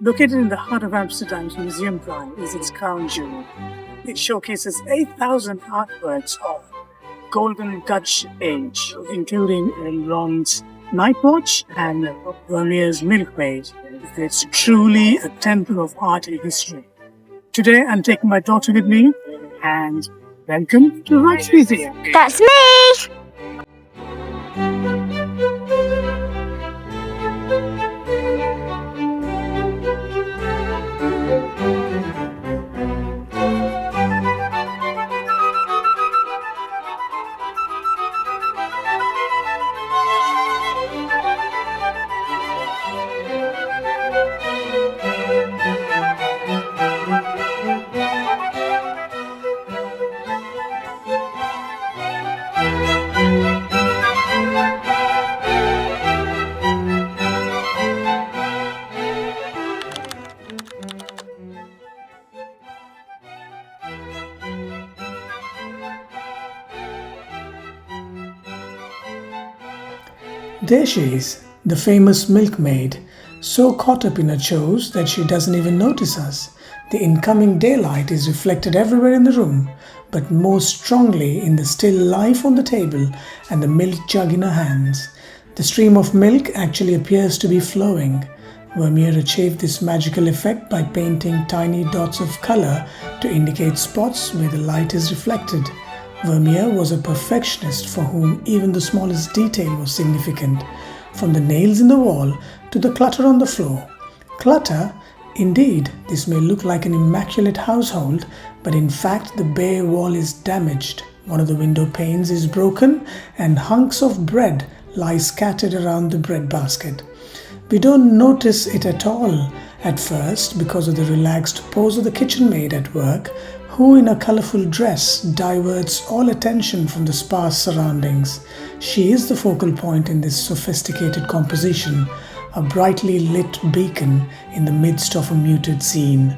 Located in the heart of Amsterdam's Museum Rijn is its crown jewel. It showcases 8,000 artworks of Golden Dutch age, including Rembrandt's Night Watch and Vermeer's Milkmaid. It's truly a temple of art and history. Today I'm taking my daughter with me, and welcome to Rijksmuseum. That's me! There she is, the famous Milkmaid, so caught up in her chores that she doesn't even notice us. The incoming daylight is reflected everywhere in the room, but most strongly in the still life on the table and the milk jug in her hands. The stream of milk actually appears to be flowing. Vermeer achieved this magical effect by painting tiny dots of color to indicate spots where the light is reflected. Vermeer was a perfectionist for whom even the smallest detail was significant, from the nails in the wall to the clutter on the floor. Clutter? Indeed, this may look like an immaculate household, but in fact the bare wall is damaged. One of the window panes is broken and hunks of bread lie scattered around the bread basket. We don't notice it at all at first because of the relaxed pose of the kitchen maid at work, who in a colorful dress diverts all attention from the sparse surroundings. She is the focal point in this sophisticated composition, a brightly lit beacon in the midst of a muted scene.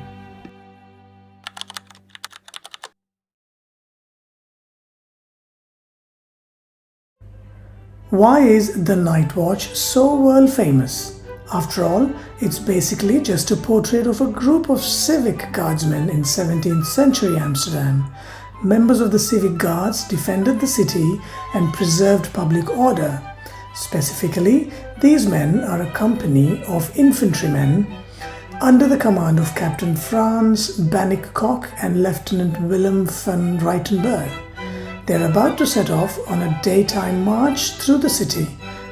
Why is the Night Watch so world famous? After all, it's basically just a portrait of a group of civic guardsmen in 17th century Amsterdam. Members of the civic guards defended the city and preserved public order. Specifically, these men are a company of infantrymen under the command of Captain Frans Bannickcock and Lieutenant Willem van Ruytenberg. They're about to set off on a daytime march through the city.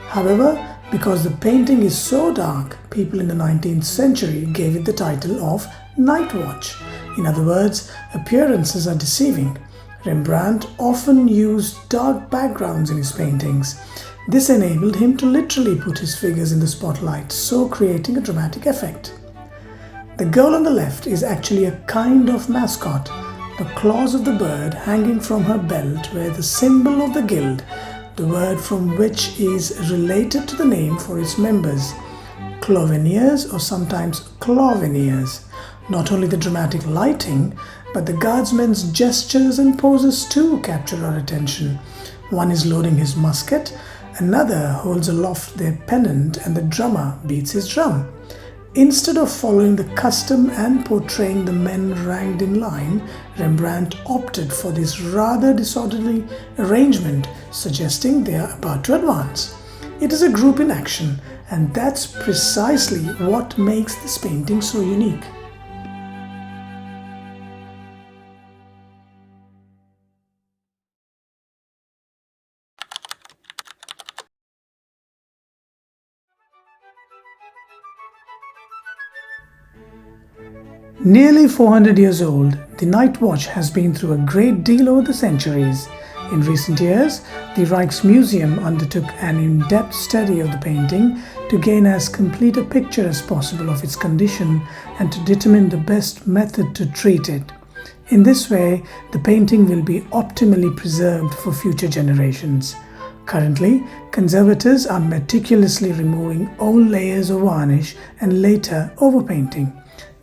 However, because the painting is so dark, people in the 19th century gave it the title of Night Watch. In other words, appearances are deceiving. Rembrandt often used dark backgrounds in his paintings. This enabled him to literally put his figures in the spotlight, so creating a dramatic effect. The girl on the left is actually a kind of mascot. The claws of the bird hanging from her belt were the symbol of the guild, the word from which is related to the name for its members, cloveniers or sometimes cloveniers. Not only the dramatic lighting, but the guardsmen's gestures and poses too capture our attention. One is loading his musket, another holds aloft their pennant, and the drummer beats his drum. Instead of following the custom and portraying the men ranked in line, Rembrandt opted for this rather disorderly arrangement, suggesting they are about to advance. It is a group in action, and that's precisely what makes this painting so unique. Nearly 400 years old, the Night Watch has been through a great deal over the centuries. In recent years, the Rijksmuseum undertook an in-depth study of the painting to gain as complete a picture as possible of its condition and to determine the best method to treat it. In this way, the painting will be optimally preserved for future generations. Currently, conservators are meticulously removing old layers of varnish and later overpainting.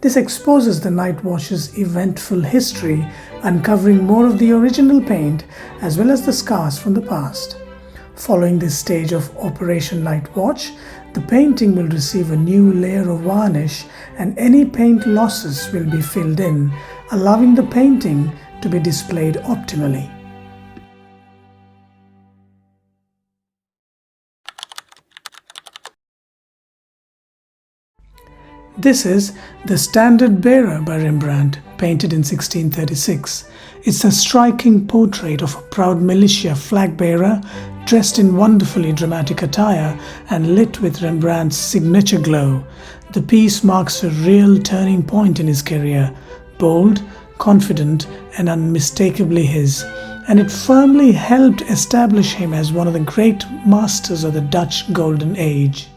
This exposes the Night Watch's eventful history, uncovering more of the original paint as well as the scars from the past. Following this stage of Operation Night Watch, the painting will receive a new layer of varnish and any paint losses will be filled in, allowing the painting to be displayed optimally. This is The Standard Bearer by Rembrandt, painted in 1636. It's a striking portrait of a proud militia flag bearer dressed in wonderfully dramatic attire and lit with Rembrandt's signature glow. The piece marks a real turning point in his career, bold, confident and unmistakably his, and it firmly helped establish him as one of the great masters of the Dutch Golden Age.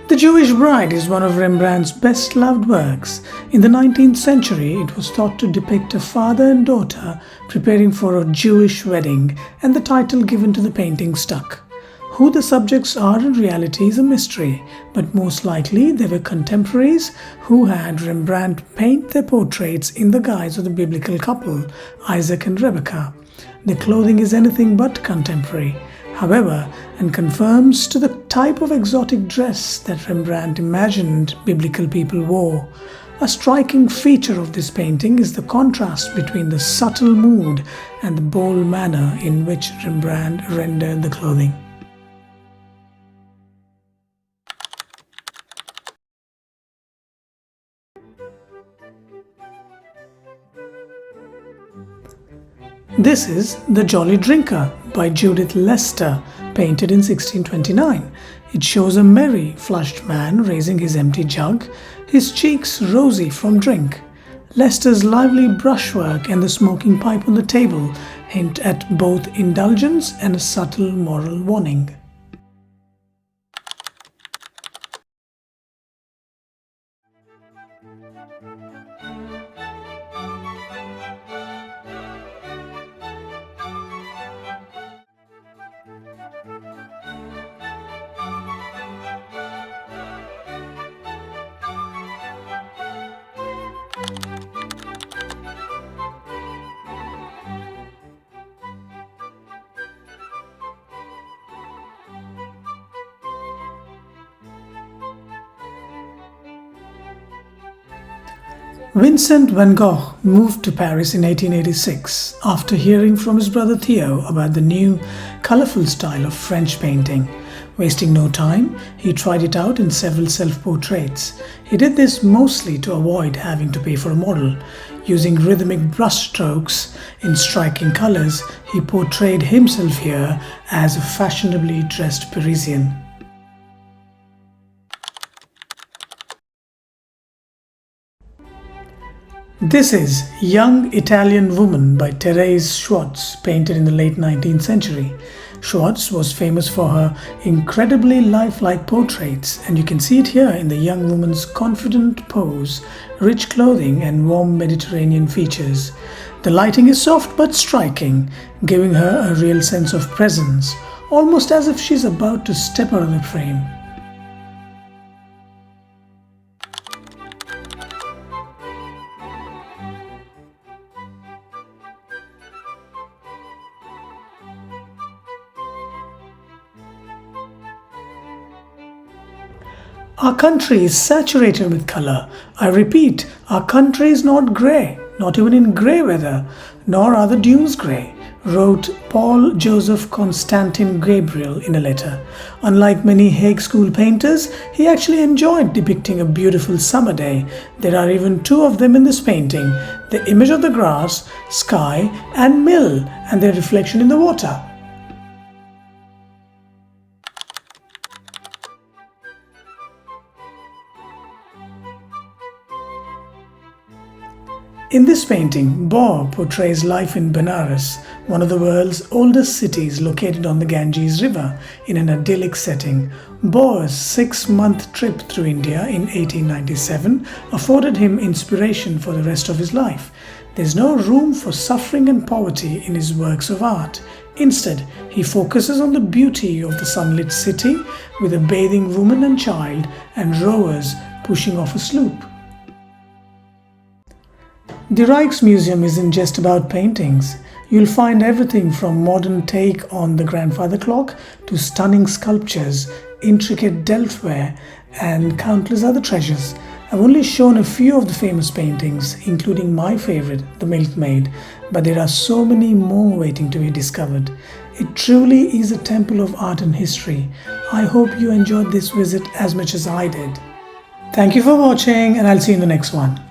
The Jewish Bride is one of Rembrandt's best-loved works. In the 19th century, it was thought to depict a father and daughter preparing for a Jewish wedding, and the title given to the painting stuck. Who the subjects are in reality is a mystery, but most likely they were contemporaries who had Rembrandt paint their portraits in the guise of the biblical couple, Isaac and Rebecca. Their clothing is anything but contemporary, however, and conforms to the type of exotic dress that Rembrandt imagined biblical people wore. A striking feature of this painting is the contrast between the subtle mood and the bold manner in which Rembrandt rendered the clothing. This is The Jolly Drinker by Judith Lester, painted in 1629. It shows a merry, flushed man raising his empty jug, his cheeks rosy from drink. Lester's lively brushwork and the smoking pipe on the table hint at both indulgence and a subtle moral warning. Vincent van Gogh moved to Paris in 1886 after hearing from his brother Theo about the new, colourful style of French painting. Wasting no time, he tried it out in several self-portraits. He did this mostly to avoid having to pay for a model. Using rhythmic brushstrokes in striking colours, he portrayed himself here as a fashionably dressed Parisian. This is Young Italian Woman by Thérèse Schwartz, painted in the late 19th century. Schwartz was famous for her incredibly lifelike portraits, and you can see it here in the young woman's confident pose, rich clothing and warm Mediterranean features. The lighting is soft but striking, giving her a real sense of presence, almost as if she's about to step out of the frame. Our country is saturated with colour. I repeat, our country is not grey, not even in grey weather, nor are the dunes grey, wrote Paul Joseph Constantin Gabriel in a letter. Unlike many Hague School painters, he actually enjoyed depicting a beautiful summer day. There are even two of them in this painting, the image of the grass, sky and mill, and their reflection in the water. In this painting, Baur portrays life in Benares, one of the world's oldest cities located on the Ganges River, in an idyllic setting. Baur's 6-month trip through India in 1897 afforded him inspiration for the rest of his life. There's no room for suffering and poverty in his works of art. Instead, he focuses on the beauty of the sunlit city with a bathing woman and child and rowers pushing off a sloop. The Rijksmuseum isn't just about paintings. You'll find everything from modern take on the grandfather clock to stunning sculptures, intricate Delftware, and countless other treasures. I've only shown a few of the famous paintings, including my favorite, the Milkmaid, but there are so many more waiting to be discovered. It truly is a temple of art and history. I hope you enjoyed this visit as much as I did. Thank you for watching, and I'll see you in the next one.